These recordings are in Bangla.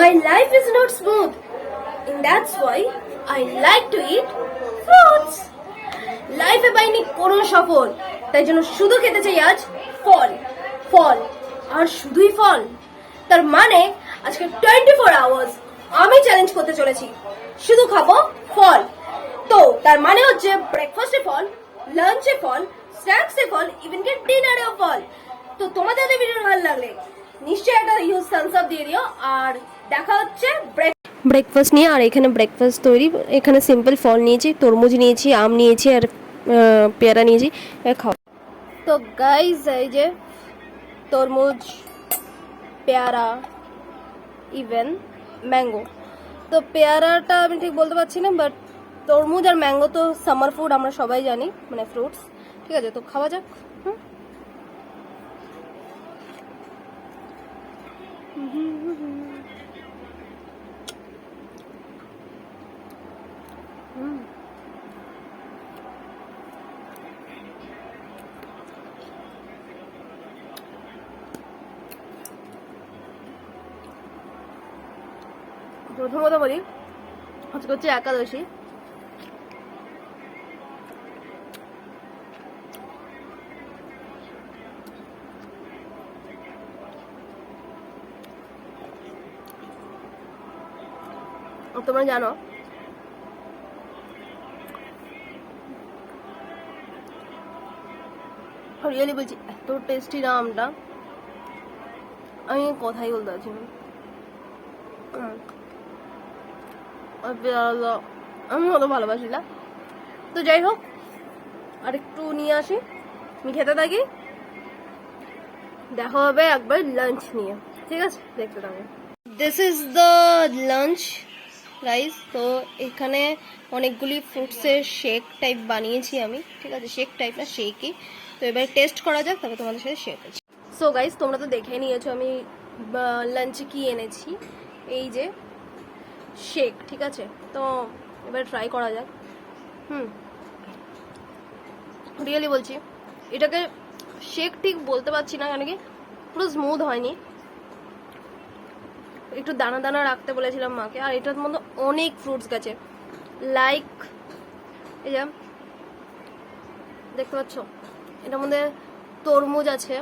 My life is not smooth, and that's why I like to eat fruits. লাইফে পাইনি কোনো সফল, তাই জন্য শুধু খেতে চাই আজ ফল ফল আর শুধুই ফল। তার মানে আজকে 24 আওয়ার্স আমি চ্যালেঞ্জ করতে চলেছি, শুধু খাবো ফল। তো তার মানে হচ্ছে ব্রেকফাস্টে ফল, লাঞ্চে ফল, স্ন্যাক্সে ফল, ইভেন কি ডিনারেও ফল। তো তোমাদের এই ভিডিও ভালো লাগলে নিশ্চয়ই একটা ইউজ থামস আপ দিয়ে দিও, আর দেখা হচ্ছে ব্রেকফাস্ট নিয়ে। আর এখানে ব্রেকফাস্ট তৈরি, এখানে সিম্পল ফল নিয়েছি, তরমুজ নিয়েছি, আম নিয়েছি আর পেয়ারা নিয়েছি, খাও। তো গাইজ এই যে তরমুজ, পেয়ারা, ইভেন ম্যাঙ্গো। তো পেয়ারাটা আমি ঠিক বলতে পারছি না, বাট তরমুজ আর ম্যাঙ্গো তো সামার ফুড, আমরা সবাই জানি, মানে ফ্রুটস। ঠিক আছে, তো খাওয়া যাক। প্রথমত বলি, আজকে হচ্ছে একাদশী। তোমরা জানো রিয়েলি বলছি, এত টেস্টি না আমটা, আমি কথাই বলতে পারছি না। আমি অত ভালোবাসি না। তো যাই হোক, আর একটু নিয়ে আসি, আমি খেতে থাকি, দেখা হবে একবার লাঞ্চ নিয়ে। ঠিক আছে, দেখতে থাকো। This is the lunch guys. তো এখানে অনেকগুলি ফ্রুটসের শেক টাইপ বানিয়েছি আমি। ঠিক আছে, শেক টাইপ না, শেকই। তো এবার টেস্ট করা যাক, তবে তোমাদের সাথে শেয়ার করছি। সো গাইস, তোমরা তো দেখে নিয়েছো আমি লাঞ্চে কি এনেছি। এই যে শেক, ঠিক আছে। তো এবার ট্রাই করা যাক। রিয়েলি বলছি, এটাকে শেক ঠিক বলতে পারছি না, কেন কি পুরো স্মুথ হয়নি, একটু দানা দানা রাখতে বলেছিলাম মাকে। আর এটার মধ্যে অনেক ফ্রুটস গেছে, লাইক এই যে দেখতে পাচ্ছ, এটার মধ্যে তরমুজ আছে,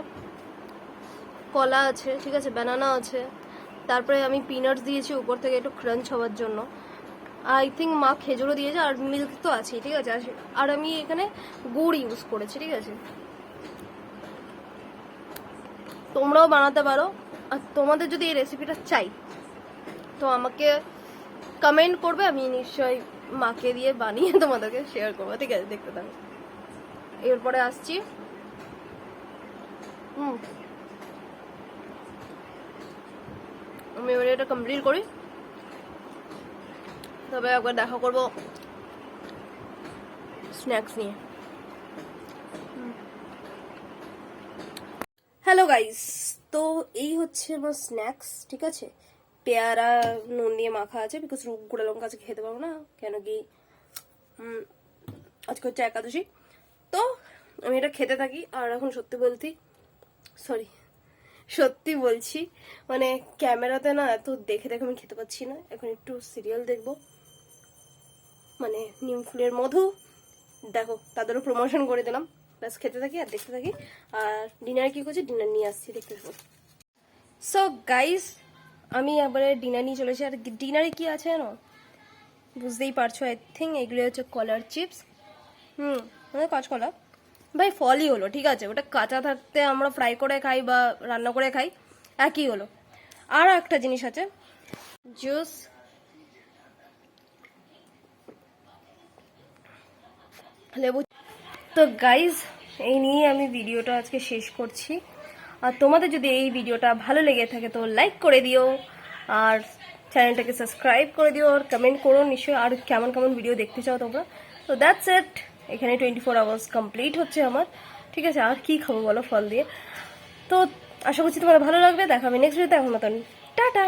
কলা আছে, ঠিক আছে, ব্যানানা আছে, তারপরে আমি পিনাটস দিয়েছি উপর থেকে একটু ক্রাঞ্চ হওয়ার জন্য। আই থিঙ্ক মা খেজুরও দিয়েছে, আর মিল্ক তো আছেই। ঠিক আছে, আর আমি এখানে গুড় ইউজ করেছি। ঠিক আছে, তোমরাও বানাতে পারো। আর তোমাদের যদি এই রেসিপিটা চাই তো আমাকে কমেন্ট করবে, আমি নিশ্চয়ই মাকে দিয়ে বানিয়ে তোমাদেরকে শেয়ার করবো। ঠিক আছে, দেখতে থাকো। এরপরে আসছি, আমি এবারে এটা কমপ্লিট করি, তবে একবার দেখা করবো স্ন্যাক্স নিয়ে। হ্যালো গাইস, তো এই হচ্ছে আমার স্ন্যাক্স। ঠিক আছে, পেয়ারা নুন দিয়ে মাখা আছে, বিকজ গুঁড়া লঙ্কা আজকে খেতে পারবো না, কেন কি আজকে হচ্ছে একাদশী। তো আমি এটা খেতে থাকি। আর এখন সত্যি বলছি, মানে ক্যামেরাতে না এত দেখে দেখে আমি খেতে পাচ্ছি না। এখন একটু সিরিয়াল দেখবো, মানে নিম ফুলের মধু, দেখো তাদেরও প্রমোশন করে দিলাম। ব্যাস খেতে থাকি আর দেখতে থাকি। আর ডিনার কি করছি, ডিনার নিয়ে আসছি, দেখতে থাকো। সো গাইস, আমি এবারে ডিনার নিয়ে চলেছি। আর ডিনারে কি আছে জানো, বুঝতেই পারছো আই থিঙ্ক। এগুলো হচ্ছে কলার চিপস, মানে কাঁচকলা। ভাই ফলই হলো, ঠিক আছে, ওটা কাঁচা থাকতে আমরা ফ্রাই করে খাই বা রান্না করে খাই, একই হলো। আর একটা জিনিস আছে, জুস, লেবু। তো গাইজ, এই নিয়ে আমি ভিডিওটা আজকে শেষ করছি। আর তোমাদের যদি এই ভিডিওটা ভালো লেগে থাকে তো লাইক করে দিও, আর চ্যানেলটাকে সাবস্ক্রাইব করে দিও, আর কমেন্ট করো নিশ্চয়ই আর কেমন কেমন ভিডিও দেখতে চাও তোমরা। তো দ্যাটস ইট, এখানে 24 আওয়ার্স কমপ্লিট হচ্ছে আমার। ঠিক আছে, আর কি খাবো বলো ফল দিয়ে। তো আশা করছি তোমার ভালো লাগবে, দেখা হবে নেক্সট ভিডিওতে। এখন মতন টাটা।